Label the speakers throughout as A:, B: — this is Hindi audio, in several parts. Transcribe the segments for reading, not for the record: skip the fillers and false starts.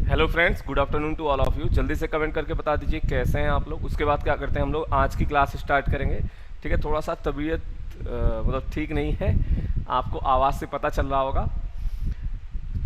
A: Hello friends, good afternoon to all of you. जल्दी से कमेंट करके बता दीजिए कैसे हैं आप लोग। उसके बाद क्या करते हैं, हम लोग आज की क्लास स्टार्ट करेंगे। ठीक है, थोड़ा सा तबीयत मतलब ठीक नहीं है, आपको आवाज़ से पता चल रहा होगा।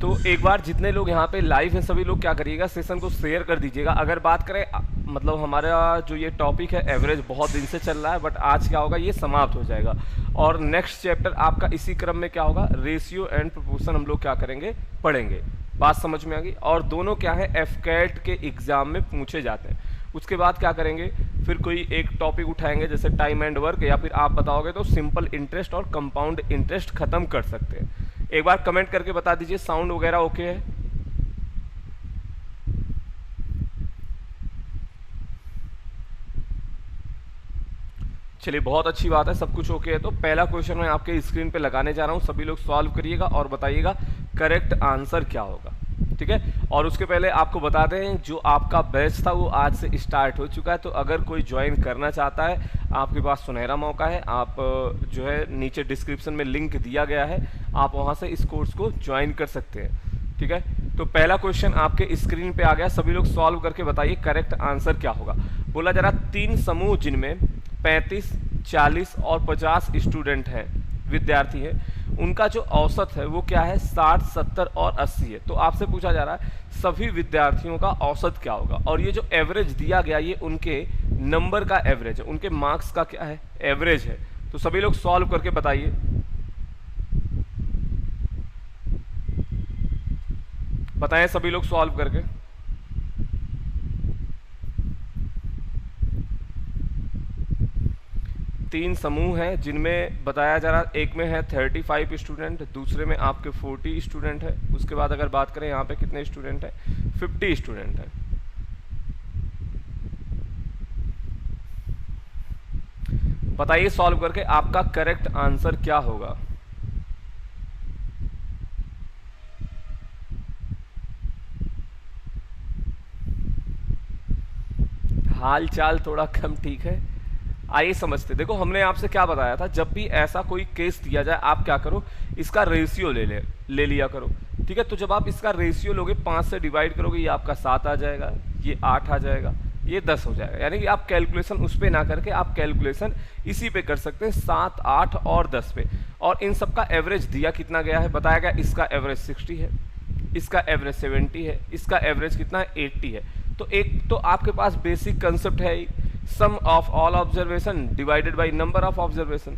A: तो एक बार जितने लोग यहाँ पे लाइव हैं सभी लोग क्या करिएगा, सेशन को शेयर कर दीजिएगा। अगर बात करें मतलब हमारा जो ये टॉपिक है एवरेज बहुत दिन से चल रहा है, बट आज क्या होगा ये समाप्त हो जाएगा और नेक्स्ट चैप्टर आपका इसी क्रम में क्या होगा, रेशियो एंड प्रोपोर्शन हम लोग क्या करेंगे, पढ़ेंगे। बात समझ में आ गई। और दोनों क्या है, एफकेट के एग्जाम में पूछे जाते हैं। उसके बाद क्या करेंगे, फिर कोई एक टॉपिक उठाएंगे जैसे टाइम एंड वर्क, या फिर आप बताओगे तो सिंपल इंटरेस्ट और कंपाउंड इंटरेस्ट खत्म कर सकते हैं। एक बार कमेंट करके बता दीजिए साउंड वगैरह ओके है। चलिए बहुत अच्छी बात है, सब कुछ ओके है। तो पहला क्वेश्चन मैं आपके स्क्रीन पे लगाने जा रहा हूं, सभी लोग सॉल्व करिएगा और बताइएगा करेक्ट आंसर क्या होगा। ठीक है, और उसके पहले आपको बता दें जो आपका बैच था वो आज से स्टार्ट हो चुका है। तो अगर कोई ज्वाइन करना चाहता है, आपके पास सुनहरा मौका है। आप जो है नीचे डिस्क्रिप्शन में लिंक दिया गया है, आप वहां से इस कोर्स को ज्वाइन कर सकते हैं। ठीक है, तो पहला क्वेश्चन आपके स्क्रीन पे आ गया, सभी लोग सॉल्व करके बताइए करेक्ट आंसर क्या होगा। बोला जा रहा 3 समूह जिनमें 35, 40 और 50 स्टूडेंट हैं, विद्यार्थी हैं, उनका जो औसत है वो क्या है, 60, 70 और 80 है। तो आपसे पूछा जा रहा है सभी विद्यार्थियों का औसत क्या होगा, और ये जो एवरेज दिया गया ये उनके नंबर का एवरेज है, उनके मार्क्स का क्या है, एवरेज है। तो सभी लोग सॉल्व करके बताइए, बताएं सभी लोग सॉल्व करके। तीन समूह हैं जिनमें बताया जा रहा, एक में है 35 स्टूडेंट, दूसरे में आपके 40 स्टूडेंट है। उसके बाद अगर बात करें यहाँ पे कितने स्टूडेंट हैं, 50 स्टूडेंट है। बताइए सॉल्व करके आपका करेक्ट आंसर क्या होगा। हाल चाल थोड़ा कम ठीक है। आइए समझते। देखो हमने आपसे क्या बताया था, जब भी ऐसा कोई केस दिया जाए आप क्या करो, इसका रेशियो ले लिया करो। ठीक है, तो जब आप इसका रेशियो लोगे, 5 से डिवाइड करोगे, ये आपका 7 आ जाएगा, ये 8 आ जाएगा, ये 10 हो जाएगा। यानी कि आप कैलकुलेशन उस पे ना करके आप कैलकुलेशन इसी पे कर सकते हैं, 7, 8 और 10 पे। और इन सब का एवरेज दिया कितना गया है, बताया गया इसका एवरेज 60 है, इसका एवरेज 70 है, इसका एवरेज कितना है, 80 है। तो एक तो आपके पास बेसिक कंसेप्ट है sum of all observation divided by number of observation.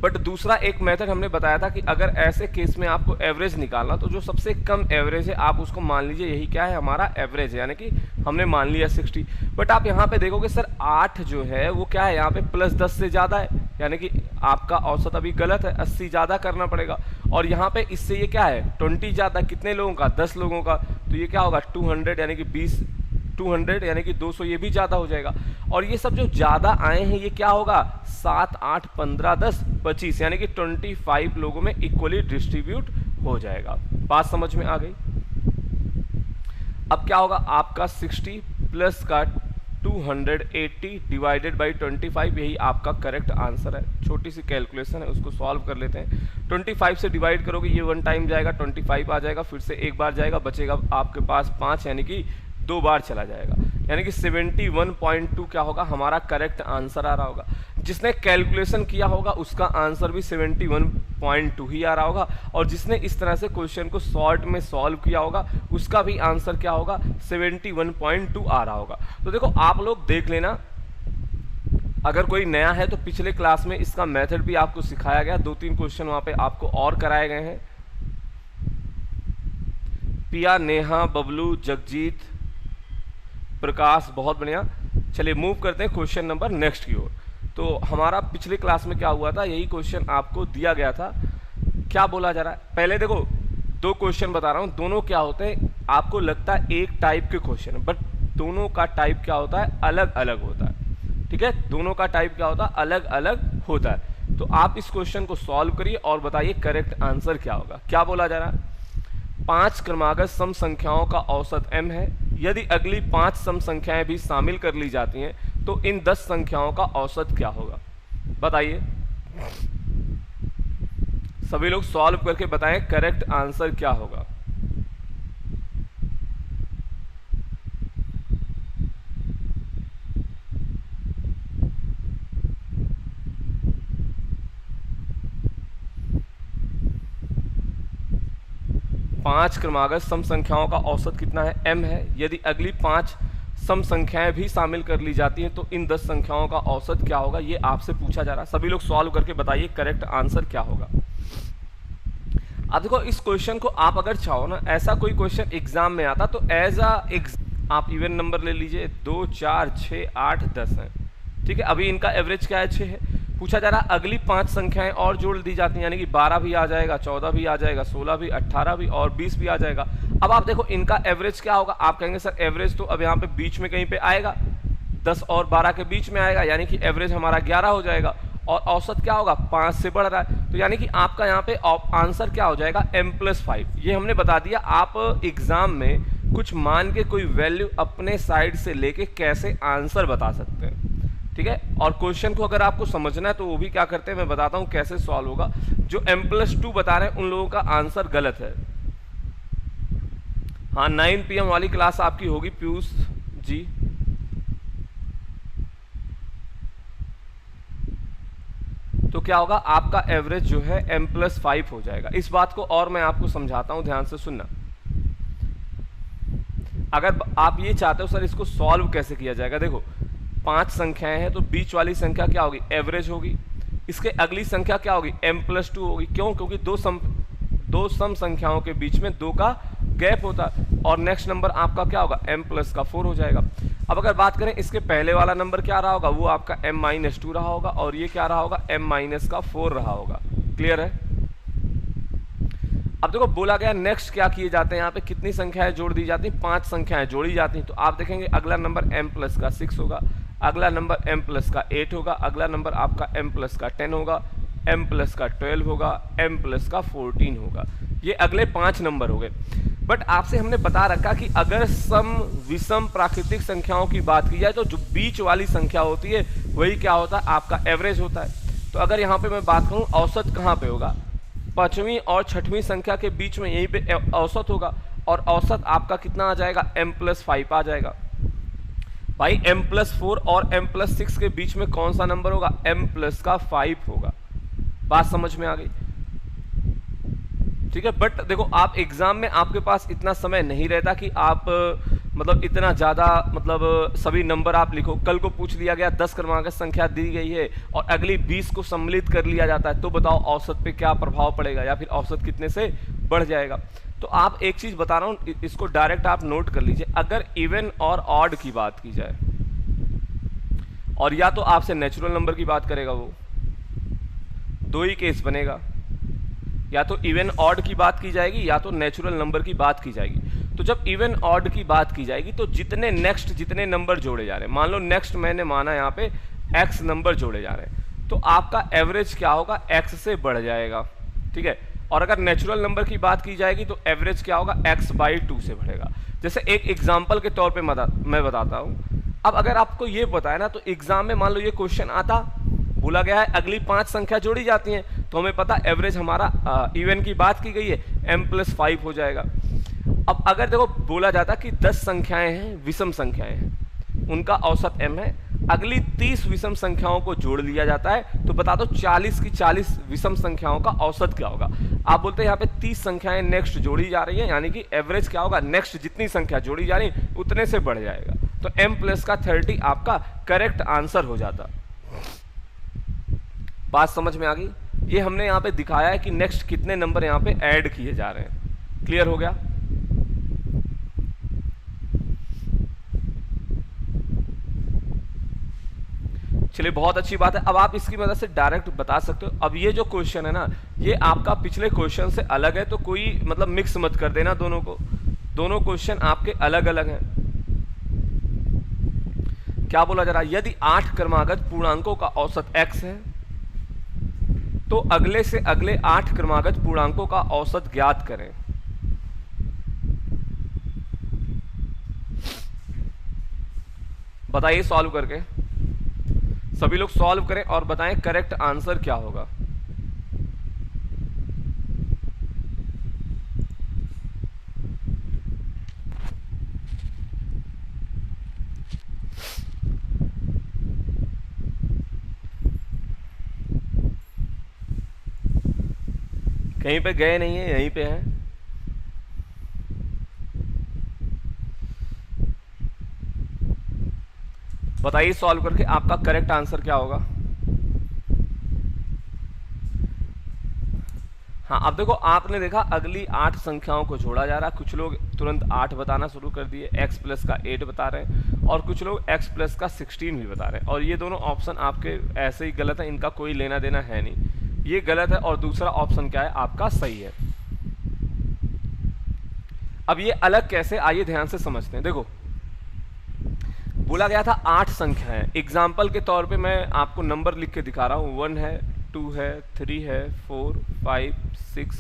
A: But दूसरा एक मेथड हमने बताया था कि अगर ऐसे केस में आपको एवरेज निकालना, तो जो सबसे कम एवरेज है आप उसको मान लीजिए यही क्या है, हमारा एवरेज है, यानी कि हमने मान लिया 60। बट आप यहाँ पे देखोगे सर 8 जो है वो क्या है, यहाँ पे प्लस 10 से ज़्यादा है, यानी कि आपका औसत अभी गलत है, 80 ज़्यादा करना पड़ेगा। और यहाँ पे इससे ये क्या है, 20 ज़्यादा, कितने लोगों का, 10 लोगों का। तो ये क्या होगा 200, यानी कि 200 यानी कि 200, ये भी ज़्यादा हो जाएगा। और ये सब जो ज़्यादा आए हैं ये क्या होगा, 7, 8, 15, 10, 25, यानी कि 25 लोगों में इक्वली डिस्ट्रीब्यूट हो जाएगा। बात समझ में आ गई। अब क्या होगा, आपका 60 प्लस का 280 डिवाइडेड बाई 25, यही आपका करेक्ट आंसर है। छोटी सी कैलकुलेशन है, उसको सॉल्व कर लेते हैं। 25 से डिवाइड करोगे, ये 1 टाइम जाएगा, 25 आ जाएगा, फिर से एक बार जाएगा, बचेगा आपके पास 5, यानी कि 2 बार चला जाएगा, यानी कि 71.2 क्या होगा, हमारा करेक्ट आंसर आ रहा होगा। जिसने कैलकुलेशन किया होगा उसका आंसर भी 71.2 ही आ रहा होगा, और जिसने इस तरह से क्वेश्चन को शॉर्ट में सॉल्व किया होगा उसका भी आंसर क्या होगा, 71.2 आ रहा होगा। तो देखो आप लोग देख लेना, अगर कोई नया है तो पिछले क्लास में इसका मेथड भी आपको सिखाया गया, 2-3 क्वेश्चन वहां पे आपको और कराए गए हैं। पिया, नेहा, बबलू, जगजीत, प्रकाश, बहुत बढ़िया। चलिए मूव करते हैं क्वेश्चन नंबर नेक्स्ट की ओर। तो हमारा पिछले क्लास में क्या हुआ था, यही क्वेश्चन आपको दिया गया था। क्या बोला जा रहा है, पहले देखो 2 क्वेश्चन बता रहा हूं, दोनों क्या होते हैं, आपको लगता है एक टाइप के क्वेश्चन, बट दोनों का टाइप क्या होता है, अलग अलग होता है। ठीक है, दोनों का टाइप क्या होता है, अलग अलग होता है। तो आप इस क्वेश्चन को सॉल्व करिए और बताइए करेक्ट आंसर क्या होगा। क्या बोला जा रहा है, 5 क्रमागत सम संख्याओं का औसत m है। यदि अगली 5 सम संख्याएं भी शामिल कर ली जाती हैं तो इन 10 संख्याओं का औसत क्या होगा, बताइए। सभी लोग सॉल्व करके बताएं करेक्ट आंसर क्या होगा। 5 क्रमागत सम संख्याओं का औसत कितना है, m है। यदि अगली 5 सम संख्याएं भी शामिल कर ली जाती हैं तो इन 10 संख्याओं का औसत क्या होगा, ये आपसे पूछा जा रहा है। सभी लोग सॉल्व करके बताइए करेक्ट आंसर क्या होगा। अब देखो इस क्वेश्चन को आप अगर चाहो ना, ऐसा कोई क्वेश्चन एग्जाम में आता तो एज आप इवन नंबर ले लीजिए, 2 4 6 8 10 है, ठीक है। अभी इनका एवरेज क्या है, 6 है। पूछा जा रहा अगली 5 संख्याएं और जोड़ दी जाती हैं, यानी कि 12 भी आ जाएगा, 14 भी आ जाएगा, 16 भी, 18 भी और 20 भी आ जाएगा। अब आप देखो इनका एवरेज क्या होगा। आप कहेंगे सर एवरेज तो अब यहाँ पे बीच में कहीं पे आएगा, 10 और 12 के बीच में आएगा, यानी कि एवरेज हमारा 11 हो जाएगा। और औसत क्या होगा, 5 से बढ़ रहा है, तो यानी कि आपका यहाँ पे आंसर क्या हो जाएगा, m+5। ये हमने बता दिया। आप एग्जाम में कुछ मान के कोई वैल्यू अपने साइड से लेके कैसे आंसर बता सकते हैं, ठीक है। और क्वेश्चन को अगर आपको समझना है तो वो भी क्या करते हैं, मैं बताता हूं कैसे सॉल्व होगा। जो m+2 बता रहे हैं उन लोगों का आंसर गलत है। हाँ 9 PM वाली क्लास आपकी होगी पीयूष जी। तो क्या होगा, आपका एवरेज जो है m+5 हो जाएगा। इस बात को और मैं आपको समझाता हूं, ध्यान से सुनना। अगर आप ये चाहते हो सर इसको सॉल्व कैसे किया जाएगा, देखो 5 संख्याएं हैं तो बीच वाली संख्या क्या होगी, एवरेज होगी। इसके अगली संख्या क्या होगी, m+2 होगी। क्यों, क्योंकि दो सम संख्याओं के बीच में 2 का गैप होता है। और नेक्स्ट नंबर आपका क्या होगा, m+4 हो जाएगा। अब अगर बात करें इसके पहले वाला नंबर क्या रहा होगा, वो आपका m-2 रहा होगा, और ये क्या रहा होगा, m-4 रहा होगा। क्लियर है। अब देखो बोला गया नेक्स्ट क्या किए जाते हैं, यहाँ पे कितनी संख्याएं जोड़ दी जाती हैं, 5 संख्याएं जोड़ी जाती हैं। तो आप देखेंगे अगला नंबर m+6 होगा, अगला नंबर m+8 होगा, अगला नंबर आपका m+10 होगा, m+12 होगा, m+14 होगा। ये अगले 5 नंबर हो गए। बट आपसे हमने बता रखा कि अगर सम विषम प्राकृतिक संख्याओं की बात की जाए तो जो बीच वाली संख्या होती है वही क्या होता है, आपका एवरेज होता है। तो अगर यहाँ पे मैं बात करूँ औसत कहाँ पे होगा, 5वीं और 6वीं संख्या के बीच में यहीं पे औसत होगा। और औसत आपका कितना आ जाएगा, m+5 आ जाएगा। भाई m+4 और m+6 के बीच में कौन सा नंबर होगा, m+5 होगा। बात समझ में आ गई, ठीक है। बट देखो आप एग्जाम में आपके पास इतना समय नहीं रहता कि आप मतलब इतना ज्यादा मतलब सभी नंबर आप लिखो। कल को पूछ लिया गया 10 क्रमांक संख्या दी गई है और अगली 20 को सम्मिलित कर लिया जाता है, तो बताओ औसत पे क्या प्रभाव पड़ेगा, या फिर औसत कितने से बढ़ जाएगा। तो आप एक चीज बता रहा हूं, इसको डायरेक्ट आप नोट कर लीजिए। अगर इवन और ऑड की बात की जाए, और या तो आपसे नेचुरल नंबर की बात करेगा वो, 2 ही केस बनेगा, या तो इवन ऑड की बात की जाएगी या तो नेचुरल नंबर की बात की जाएगी। तो जब इवन ऑड की बात की जाएगी तो जितने नंबर जोड़े जा रहे हैं, मान लो नेक्स्ट मैंने माना यहाँ पे x नंबर जोड़े जा रहे हैं, तो आपका एवरेज क्या होगा, x से बढ़ जाएगा, ठीक है। और अगर नेचुरल नंबर की बात की जाएगी तो एवरेज क्या होगा, x/2 से बढ़ेगा। जैसे एक एग्जाम्पल के तौर पे मैं बताता हूँ। अब अगर आपको ये पता है ना, तो एग्जाम में मान लो ये क्वेश्चन आता, बोला गया है अगली 5 संख्या जोड़ी जाती हैं, तो हमें पता एवरेज हमारा इवन की बात की गई है, m+5 हो जाएगा। अब अगर देखो बोला जाता कि 10 संख्याएं हैं, विषम संख्याएं हैं, उनका औसत m है, अगली 30 विषम संख्याओं को जोड़ लिया जाता है, तो बता दो 40 की 40 विषम संख्याओं का औसत क्या होगा। आप बोलते हैं यहाँ पे 30 संख्याएं नेक्स्ट जोड़ी जा रही हैं, यानी कि एवरेज क्या होगा, नेक्स्ट जितनी संख्या जोड़ी जा रही है उतने से बढ़ जाएगा। तो m+30 आपका करेक्ट आंसर हो जाता। बात समझ में आ गई। ये हमने यहाँ पे दिखाया है कि नेक्स्ट कितने नंबर यहाँ पे ऐड किए जा रहे हैं। क्लियर हो गया। चलिए बहुत अच्छी बात है। अब आप इसकी मदद से डायरेक्ट बता सकते हो। अब ये जो क्वेश्चन है ना, ये आपका पिछले क्वेश्चन से अलग है, तो कोई मतलब मिक्स मत कर देना दोनों को। दोनों क्वेश्चन आपके अलग अलग हैं। क्या बोला जा रहा है, यदि 8 क्रमागत पूर्णांकों का औसत x है तो अगले से अगले 8 क्रमागत पूर्णांकों का औसत ज्ञात करें। बताइए सॉल्व करके, सभी लोग सॉल्व करें और बताएं करेक्ट आंसर क्या होगा। कहीं पे गए नहीं है, यहीं पे हैं। बताइए सॉल्व करके आपका करेक्ट आंसर क्या होगा। हाँ, अब देखो आपने देखा अगली 8 संख्याओं को जोड़ा जा रहा है। कुछ लोग तुरंत 8 बताना शुरू कर दिए, x प्लस का 8 बता रहे हैं, और कुछ लोग x प्लस का 16 भी बता रहे हैं। और ये दोनों ऑप्शन आपके ऐसे ही गलत है, इनका कोई लेना देना है नहीं, ये गलत है। और दूसरा ऑप्शन क्या है आपका सही है। अब ये अलग कैसे, आइए ध्यान से समझते हैं। देखो बोला गया था 8 संख्याएं, एग्जाम्पल के तौर पे मैं आपको नंबर लिख के दिखा रहा हूँ। 1 है, 2 है, 3 है, 4, 5, 6,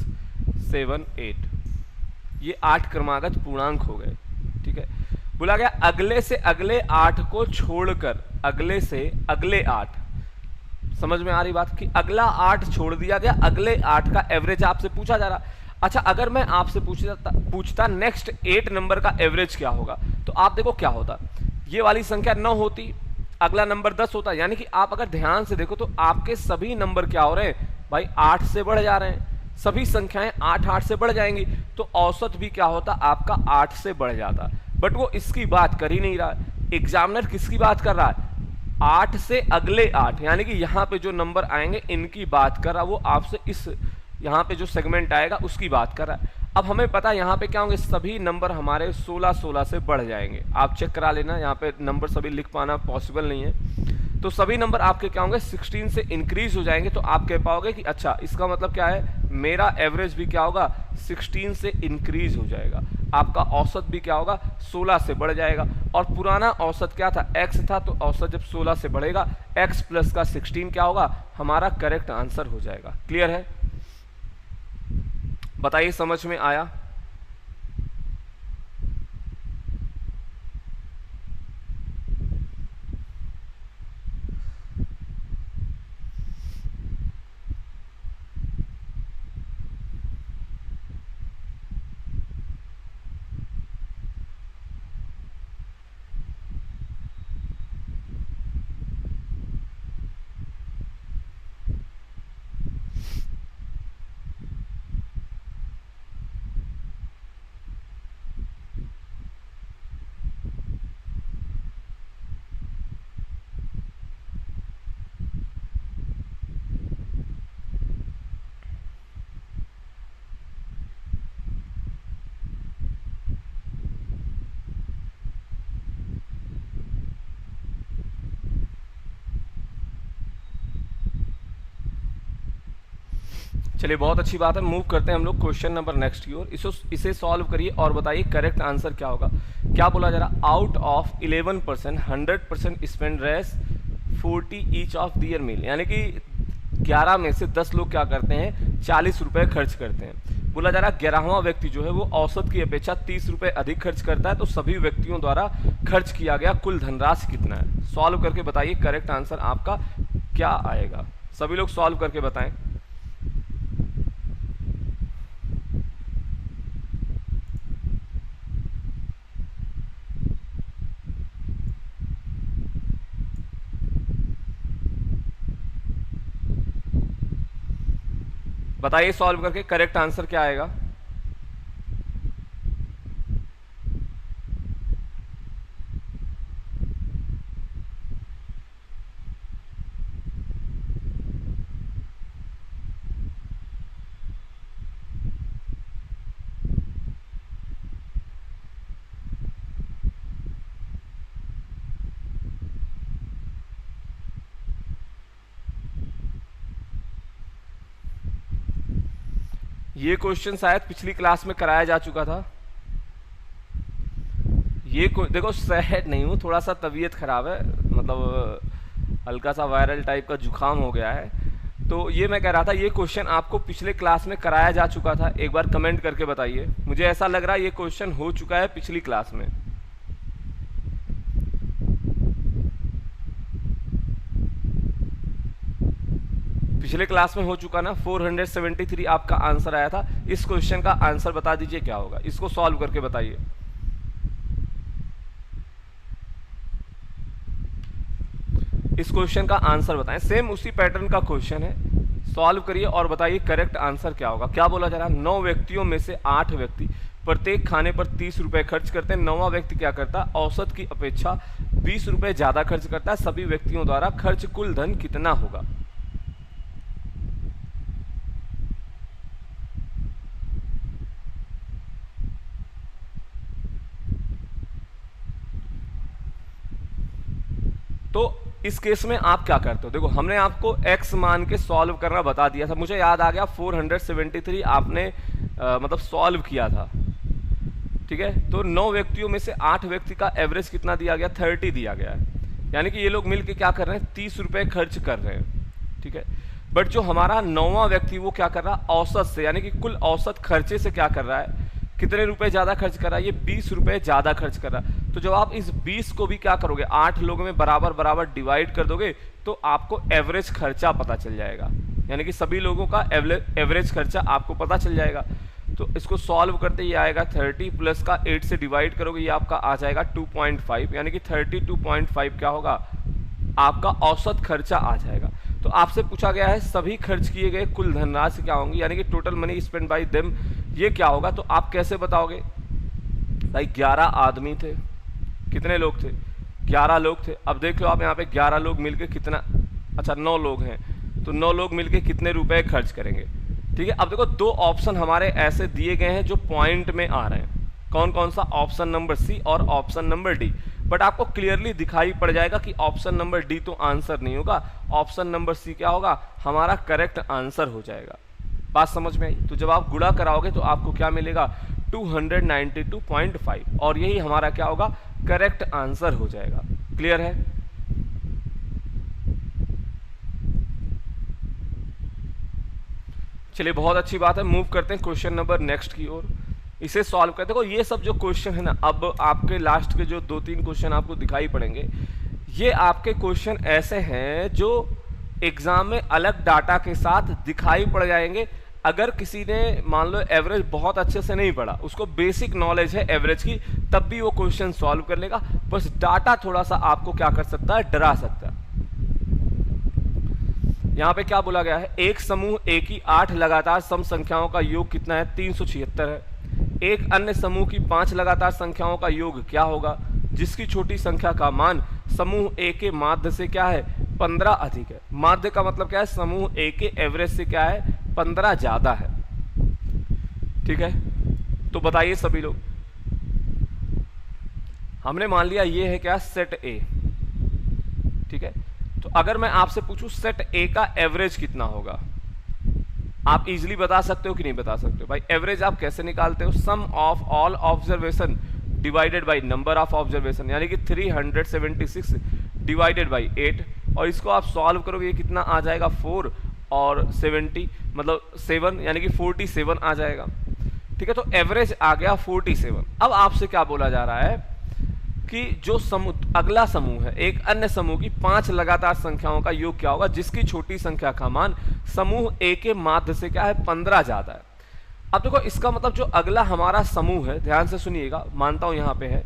A: 7, 8, ये 8 क्रमागत पूर्णांक हो गए। ठीक है, बोला गया अगले से अगले 8 को छोड़कर, अगले से अगले 8, समझ में आ रही बात कि अगला 8 छोड़ दिया गया, अगले 8 का एवरेज आपसे पूछा जा रहा। अच्छा, अगर मैं आपसे पूछता नेक्स्ट 8 नंबर का एवरेज क्या होगा, तो आप देखो क्या होता, ये वाली संख्या 9 होती, अगला नंबर 10 होता। यानी कि आप अगर ध्यान से देखो तो आपके सभी नंबर क्या हो रहे हैं भाई, 8 से बढ़ जा रहे हैं। सभी संख्याएं 8 से बढ़ जाएंगी, तो औसत भी क्या होता आपका 8 से बढ़ जाता। बट वो इसकी बात कर ही नहीं रहा। एग्जामिनर किसकी बात कर रहा है, 8 से अगले 8, यानी कि यहाँ पे जो नंबर आएंगे इनकी बात कर रहा, वो आपसे इस यहाँ पे जो सेगमेंट आएगा उसकी बात कर रहा है। अब हमें पता है यहाँ पे क्या होंगे, सभी नंबर हमारे 16 से बढ़ जाएंगे। आप चेक करा लेना, यहाँ पे नंबर सभी लिख पाना पॉसिबल नहीं है। तो सभी नंबर आपके क्या होंगे, 16 से इंक्रीज हो जाएंगे। तो आप कह पाओगे कि अच्छा इसका मतलब क्या है, मेरा एवरेज भी क्या होगा 16 से इंक्रीज हो जाएगा। आपका औसत भी क्या होगा 16 से बढ़ जाएगा। और पुराना औसत क्या था, x था, तो औसत जब 16 से बढ़ेगा, x प्लस का 16 क्या होगा, हमारा करेक्ट आंसर हो जाएगा। क्लियर है, बताइए समझ में आया। चलिए बहुत अच्छी बात है, मूव करते हैं हम लोग क्वेश्चन नंबर नेक्स्ट की ओर। इसे सॉल्व करिए और बताइए करेक्ट आंसर क्या होगा। क्या बोला जा रहा, out of 11% 100% spend race 40 each of their meal, यानी कि 11 में से 10 लोग क्या करते हैं 40 रुपए खर्च करते हैं। बोला जा रहा 11वां व्यक्ति जो है वो औसत की अपेक्षा 30 रुपए अधिक खर्च करता है, तो सभी व्यक्तियों द्वारा खर्च किया गया कुल धनराशि कितना है। सॉल्व करके बताइए करेक्ट आंसर आपका क्या आएगा। सभी लोग सॉल्व करके बताएं। बताइए सॉल्व करके करेक्ट आंसर क्या आएगा। ये क्वेश्चन शायद पिछली क्लास में कराया जा चुका था। ये देखो सहज नहीं हूँ, थोड़ा सा तबीयत खराब है, मतलब हल्का सा वायरल टाइप का जुकाम हो गया है। तो ये मैं कह रहा था ये क्वेश्चन आपको पिछले क्लास में कराया जा चुका था, एक बार कमेंट करके बताइए। मुझे ऐसा लग रहा है ये क्वेश्चन हो चुका है पिछली क्लास में। पिछले क्लास में हो चुका ना, 473 आपका आंसर आया था। इस क्वेश्चन का आंसर बता दीजिए क्या होगा, इसको सॉल्व करके बताइए। इस क्वेश्चन का आंसर बताएं, सेम उसी पैटर्न का क्वेश्चन है। सॉल्व करिए और बताइए करेक्ट आंसर क्या होगा। क्या बोला जा रहा है, 9 व्यक्तियों में से 8 व्यक्ति प्रत्येक खाने पर 30 रुपए खर्च करते हैं। 9वां व्यक्ति क्या करता है, औसत की अपेक्षा 20 रुपए ज्यादा खर्च करता है। सभी व्यक्तियों द्वारा खर्च कुल धन कितना होगा? तो इस केस में आप क्या करते हो, देखो हमने आपको x मान के सॉल्व करना बता दिया था, मुझे याद आ गया 473 आपने मतलब सॉल्व किया था, ठीक है। तो 9 व्यक्तियों में से 8 व्यक्ति का एवरेज कितना दिया गया, 30 दिया गया है, यानी कि ये लोग मिलके क्या कर रहे हैं, 30 रुपए खर्च कर रहे हैं, ठीक है। बट जो हमारा 9वां व्यक्ति वो क्या कर रहा है, औसत से यानी कि कुल औसत खर्चे से क्या कर रहा है, कितने रुपए ज्यादा खर्च कर रहा है, ये 20 रुपए ज्यादा खर्च कर रहा है। तो जब आप इस 20 को भी क्या करोगे, 8 लोगों में बराबर बराबर डिवाइड कर दोगे तो आपको एवरेज खर्चा पता चल जाएगा, यानी कि सभी लोगों का एवरेज खर्चा आपको पता चल जाएगा। तो इसको सॉल्व करते ये आएगा 30 प्लस का 8 से डिवाइड करोगे, ये आपका आ जाएगा 2.5, यानी कि 32.5 क्या होगा, आपका औसत खर्चा आ जाएगा। तो आपसे पूछा गया है सभी खर्च किए गए कुल धनराशि क्या होंगी, यानी कि total money spend by them, ये क्या होगा। तो आप कैसे बताओगे भाई, 11 आदमी थे, कितने लोग थे, 11 लोग थे। अब देख लो आप यहाँ पे 11 लोग मिलके कितना, अच्छा 9 लोग हैं, तो 9 लोग मिलके कितने रुपए खर्च करेंगे, ठीक है। अब देखो 2 ऑप्शन हमारे ऐसे दिए गए हैं जो पॉइंट में आ रहे हैं, कौन कौन सा, ऑप्शन नंबर सी और ऑप्शन नंबर डी। बट आपको क्लियरली दिखाई पड़ जाएगा कि ऑप्शन नंबर डी तो आंसर नहीं होगा, ऑप्शन नंबर सी क्या होगा, हमारा करेक्ट आंसर हो जाएगा। बात समझ में आई। तो जब आप गुणा कराओगे तो आपको क्या मिलेगा, 292.5, और यही हमारा क्या होगा, करेक्ट आंसर हो जाएगा। क्लियर है। चलिए बहुत अच्छी बात है, मूव करते हैं क्वेश्चन नंबर नेक्स्ट की ओर, इसे सॉल्व करते हैं। देखो ये सब जो क्वेश्चन है ना, अब आपके लास्ट के जो 2-3 क्वेश्चन आपको दिखाई पड़ेंगे, ये आपके क्वेश्चन ऐसे हैं जो एग्जाम में अलग डाटा के साथ दिखाई पड़ जाएंगे। अगर किसी ने मान लो एवरेज बहुत अच्छे से नहीं पढ़ा, उसको बेसिक नॉलेज है एवरेज की, तब भी वो क्वेश्चन सॉल्व कर लेगा, बस डाटा थोड़ा सा आपको क्या कर सकता है, डरा सकता है। यहां पे क्या बोला गया है, एक समूह ए की 8 लगातार सम संख्याओं का योग कितना है, 376 है। एक अन्य समूह की 5 लगातार संख्याओं का योग क्या होगा, जिसकी छोटी संख्या का मान समूह ए के माध्य से क्या है, 15 अधिक है। माध्य का मतलब क्या है, समूह ए के एवरेज से क्या है, 15 ज्यादा है, ठीक है। तो बताइए सभी लोग, हमने मान लिया ये है क्या, सेट ए, ठीक है। तो अगर मैं आपसे पूछूं सेट ए का एवरेज कितना होगा, आप इजीली बता सकते हो कि नहीं बता सकते हो भाई। एवरेज आप कैसे निकालते हो, sum of all observation divided by number of observation, यानी कि 376 डिवाइडेड बाय 8, और इसको आप सॉल्व करोगे ये कितना आ जाएगा, 4 और 70 मतलब 7, यानी कि 47 आ जाएगा, ठीक है। तो एवरेज आ गया 47। अब आपसे क्या बोला जा रहा है कि जो समूह, अगला समूह है, एक अन्य समूह की 5 लगातार संख्याओं का योग क्या होगा, जिसकी छोटी संख्या का मान समूह ए के माध्य से क्या है, 15 ज्यादा है। अब देखो इसका मतलब जो अगला हमारा समूह है, ध्यान से सुनिएगा, मानता हूं यहां पे है,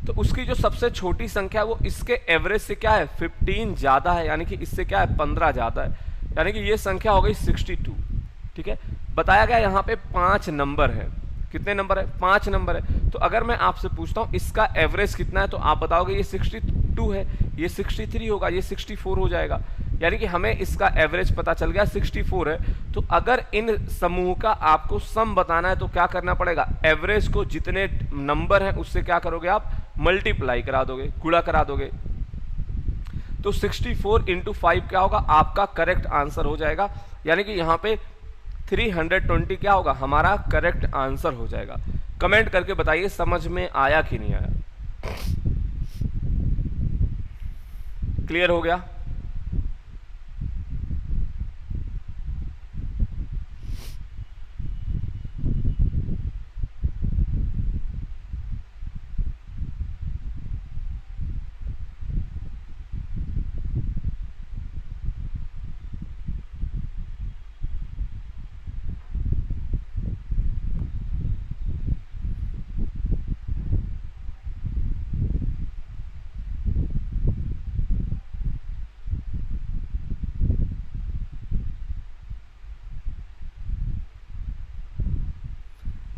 A: तो उसकी जो सबसे छोटी संख्या है वो इसके एवरेज से क्या है, 15 ज्यादा है, यानी कि इससे क्या है, 15 ज्यादा है, यानी कि ये संख्या हो गई 62, ठीक है। बताया गया यहाँ पे 5 नंबर है, कितने नंबर है, 5 नंबर है। तो अगर मैं आपसे पूछता हूं इसका एवरेज कितना है, तो आप बताओगे ये 62 है, ये 63 होगा, ये 64 हो जाएगा, यानी कि हमें इसका एवरेज पता चल गया 64 है। तो अगर इन समूह का आपको सम बताना है तो क्या करना पड़ेगा, एवरेज को जितने नंबर हैं उससे क्या करोगे, आप मल्टीप्लाई करा दोगे, गुणा करा दोगे। तो 64 इंटू 5 क्या होगा, आपका करेक्ट आंसर हो जाएगा, यानी कि यहाँ पे 320 क्या होगा, हमारा करेक्ट आंसर हो जाएगा। कमेंट करके बताइए समझ में आया कि नहीं आया। क्लियर हो गया।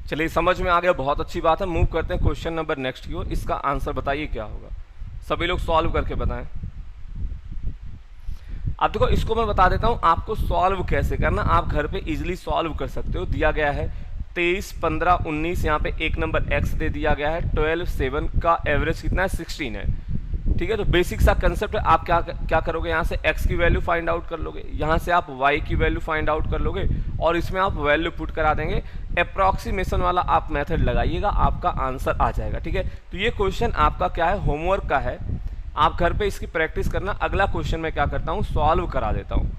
A: चलिए समझ में आ गया, बहुत अच्छी बात है। मूव करते हैं क्वेश्चन नंबर नेक्स्ट की ओर। इसका आंसर बताइए क्या होगा, सभी लोग सॉल्व करके बताएं। अब देखो इसको मैं बता देता हूं आपको सॉल्व कैसे करना, आप घर पे इजीली सॉल्व कर सकते हो। दिया गया है 23, 15, 19, यहाँ पे एक नंबर x दे दिया गया है, 12, 7 का एवरेज कितना है 16 है। ठीक है, तो बेसिक सा कंसेप्ट है। आप क्या करोगे, यहाँ से x की वैल्यू फाइंड आउट कर लोगे, यहाँ से आप y की वैल्यू फाइंड आउट कर लोगे और इसमें आप वैल्यू पुट करा देंगे। अप्रॉक्सीमेशन वाला आप मेथड लगाइएगा, आपका आंसर आ जाएगा। ठीक है, तो ये क्वेश्चन आपका क्या है, होमवर्क का है, आप घर पे इसकी प्रैक्टिस करना। अगला क्वेश्चन मैं क्या करता हूँ, सॉल्व करा देता हूँ।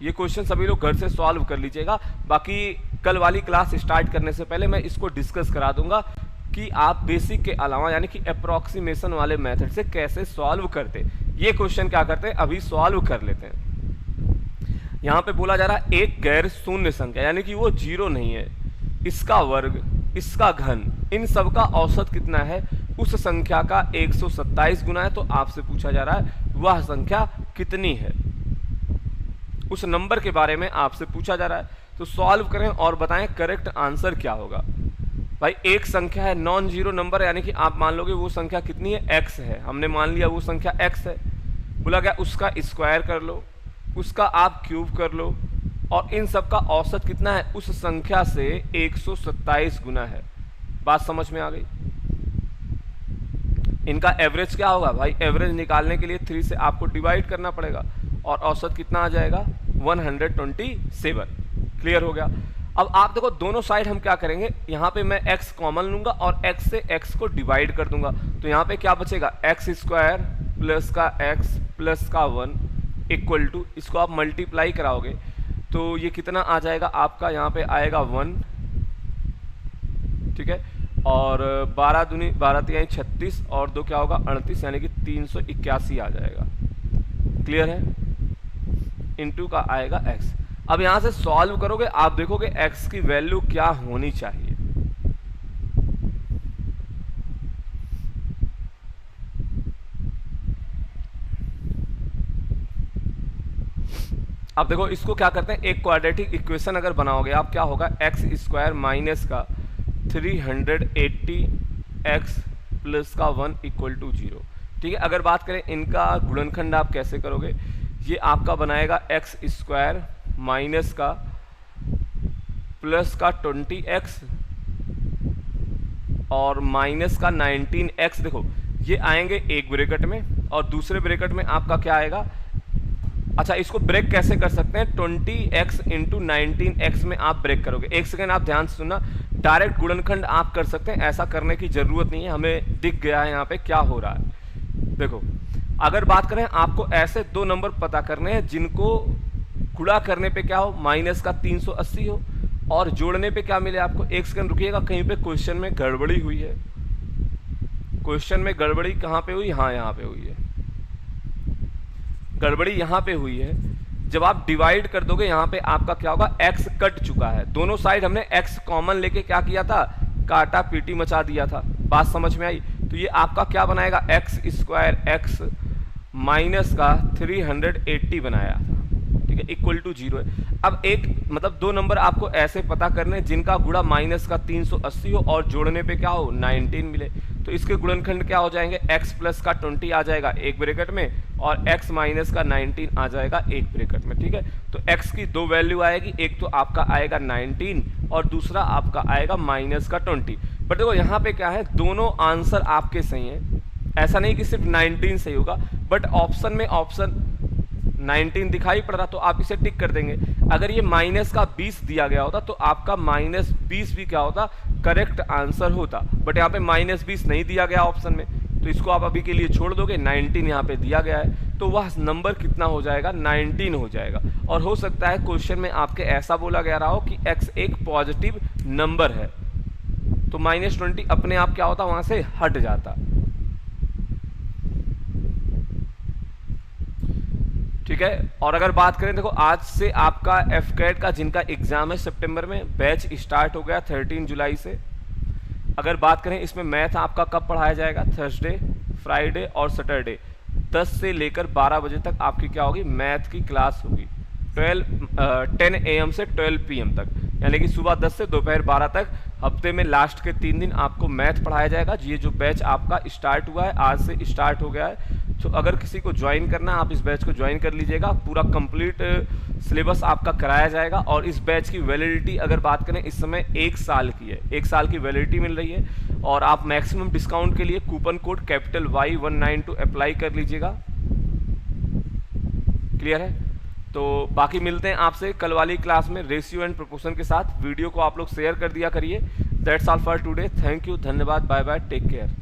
A: ये क्वेश्चन सभी लोग घर से सॉल्व कर लीजिएगा। बाकी कल वाली क्लास स्टार्ट करने से पहले मैं इसको डिस्कस करा दूंगा कि आप बेसिक के अलावा यानी कि अप्रॉक्सीमेशन वाले मेथड से कैसे सॉल्व करते। ये क्वेश्चन क्या करते हैं, अभी सॉल्व कर लेते हैं। यहाँ पे बोला जा रहा है एक गैर शून्य संख्या यानी कि वो जीरो नहीं है, इसका वर्ग, इसका घन, इन सब का औसत कितना है, उस संख्या का 127 गुना है। तो आपसे पूछा जा रहा है वह संख्या कितनी है, उस नंबर के बारे में आपसे पूछा जा रहा है। तो सॉल्व करें और बताएं करेक्ट आंसर क्या होगा। भाई एक संख्या है, नॉन जीरो नंबर, यानी कि आप मान लोगे वो संख्या कितनी है, x है। हमने मान लिया वो संख्या x है। बोला गया उसका स्क्वायर कर लो, उसका आप क्यूब कर लो, और इन सब का औसत कितना है, उस संख्या से 127 गुना है। बात समझ में आ गई। इनका एवरेज क्या होगा भाई, एवरेज निकालने के लिए 3 से आपको डिवाइड करना पड़ेगा और औसत कितना आ जाएगा 127। क्लियर हो गया। अब आप देखो दोनों साइड हम क्या करेंगे, यहाँ पे मैं x कॉमन लूंगा और x से x को डिवाइड कर दूंगा। तो यहाँ पे क्या बचेगा, x स्क्वायर प्लस का x प्लस का 1 इक्वल टू, इसको आप मल्टीप्लाई कराओगे तो ये कितना आ जाएगा आपका, यहाँ पे आएगा 1। ठीक है, और 12 दूनी 12 तिहाई 36 और 2 क्या होगा 38, यानी कि 381 आ जाएगा। क्लियर है, इनटू का आएगा x। अब यहां से सॉल्व करोगे आप देखोगे x की वैल्यू क्या होनी चाहिए। अब देखो इसको क्या करते हैं, एक क्वाड्रेटिक इक्वेशन अगर बनाओगे आप, क्या होगा एक्स स्क्वायर माइनस का 380 एक्स प्लस का 1 इक्वल टू 0। ठीक है, अगर बात करें इनका गुणनखंड आप कैसे करोगे, ये आपका बनाएगा एक्स स्क्वायर माइनस का प्लस का 20x और माइनस का 19x। देखो ये आएंगे एक ब्रैकेट में और दूसरे ब्रैकेट में आपका क्या आएगा, अच्छा इसको ब्रेक कैसे कर सकते हैं, 20x इंटू 19x में आप ब्रेक करोगे। एक सेकेंड आप ध्यान से सुनना, डायरेक्ट गुणनखंड आप कर सकते हैं, ऐसा करने की जरूरत नहीं है। हमें दिख गया है यहाँ पे क्या हो रहा है। देखो अगर बात करें आपको ऐसे दो नंबर पता करने हैं जिनको गुणा करने पे क्या हो माइनस का 380 हो और जोड़ने पे क्या मिले आपको। एक सेकंड रुकिएगा, कहीं पे क्वेश्चन में गड़बड़ी हुई है। क्वेश्चन में गड़बड़ी कहाँ पे हुई, हाँ यहाँ पे हुई है गड़बड़ी, यहाँ पे हुई है। जब आप डिवाइड कर दोगे यहाँ पे आपका क्या होगा, x कट चुका है, दोनों साइड हमने x कॉमन लेके क्या किया था, काटा पीटी मचा दिया था। बात समझ में आई। तो ये आपका क्या बनाएगा, एक्स स्क्वायर एक्स माइनस का 380 बनाया था। ठीक है, इक्वल टू 0 है। अब एक मतलब दो नंबर आपको ऐसे पता करने जिनका गुणा माइनस का 380 हो और जोड़ने पे क्या हो 19 मिले। तो इसके गुणनखंड क्या हो जाएंगे, x प्लस का 20 आ जाएगा एक ब्रैकेट में और x माइनस का 19 आ जाएगा एक ब्रैकेट में। ठीक है, तो x की दो वैल्यू आएगी, एक तो आपका आएगा 19 और दूसरा आपका आएगा माइनस का 20। बट देखो यहाँ पे क्या है, दोनों आंसर आपके सही हैं। ऐसा नहीं कि सिर्फ 19 सही होगा, बट ऑप्शन में ऑप्शन 19 दिखाई पड़ रहा तो आप इसे टिक कर देंगे। अगर ये माइनस का 20 दिया गया होता तो आपका माइनस 20 भी क्या होता, करेक्ट आंसर होता। बट यहाँ पे माइनस 20 नहीं दिया गया ऑप्शन में, तो इसको आप अभी के लिए छोड़ दोगे। 19 यहाँ पे दिया गया है तो वह नंबर कितना हो जाएगा, 19 हो जाएगा। और हो सकता है क्वेश्चन में आपके ऐसा बोला गया रहा हो कि x एक पॉजिटिव नंबर है, तो -20 अपने आप क्या होता, वहां से हट जाता। ठीक है, और अगर बात करें देखो आज से आपका एफकेट का जिनका एग्जाम है सितंबर में, बैच स्टार्ट हो गया 13 जुलाई से। अगर बात करें इसमें मैथ आपका कब पढ़ाया जाएगा, थर्सडे, फ्राइडे और सैटरडे 10 से लेकर 12 बजे तक आपकी क्या होगी, मैथ की क्लास होगी। 10 AM से 12 PM तक। यानी कि सुबह 10 से दोपहर 12 तक हफ्ते में लास्ट के 3 दिन आपको मैथ पढ़ाया जाएगा। ये जो बैच आपका स्टार्ट हुआ है, आज से स्टार्ट हो गया है, तो अगर किसी को ज्वाइन करना है आप इस बैच को ज्वाइन कर लीजिएगा। पूरा कंप्लीट सिलेबस आपका कराया जाएगा और इस बैच की वैलिडिटी अगर बात करें इस समय 1 साल की है, 1 साल की वैलिडिटी मिल रही है। और आप मैक्सिमम डिस्काउंट के लिए coupon code capital Y192 apply कर लीजिएगा। क्लियर है? तो बाकी मिलते हैं आपसे कल वाली क्लास में रेशियो एंड प्रोपोर्शन के साथ। वीडियो को आप लोग शेयर कर दिया करिए। That's all for today. Thank you, धन्यवाद, बाय बाय, टेक केयर।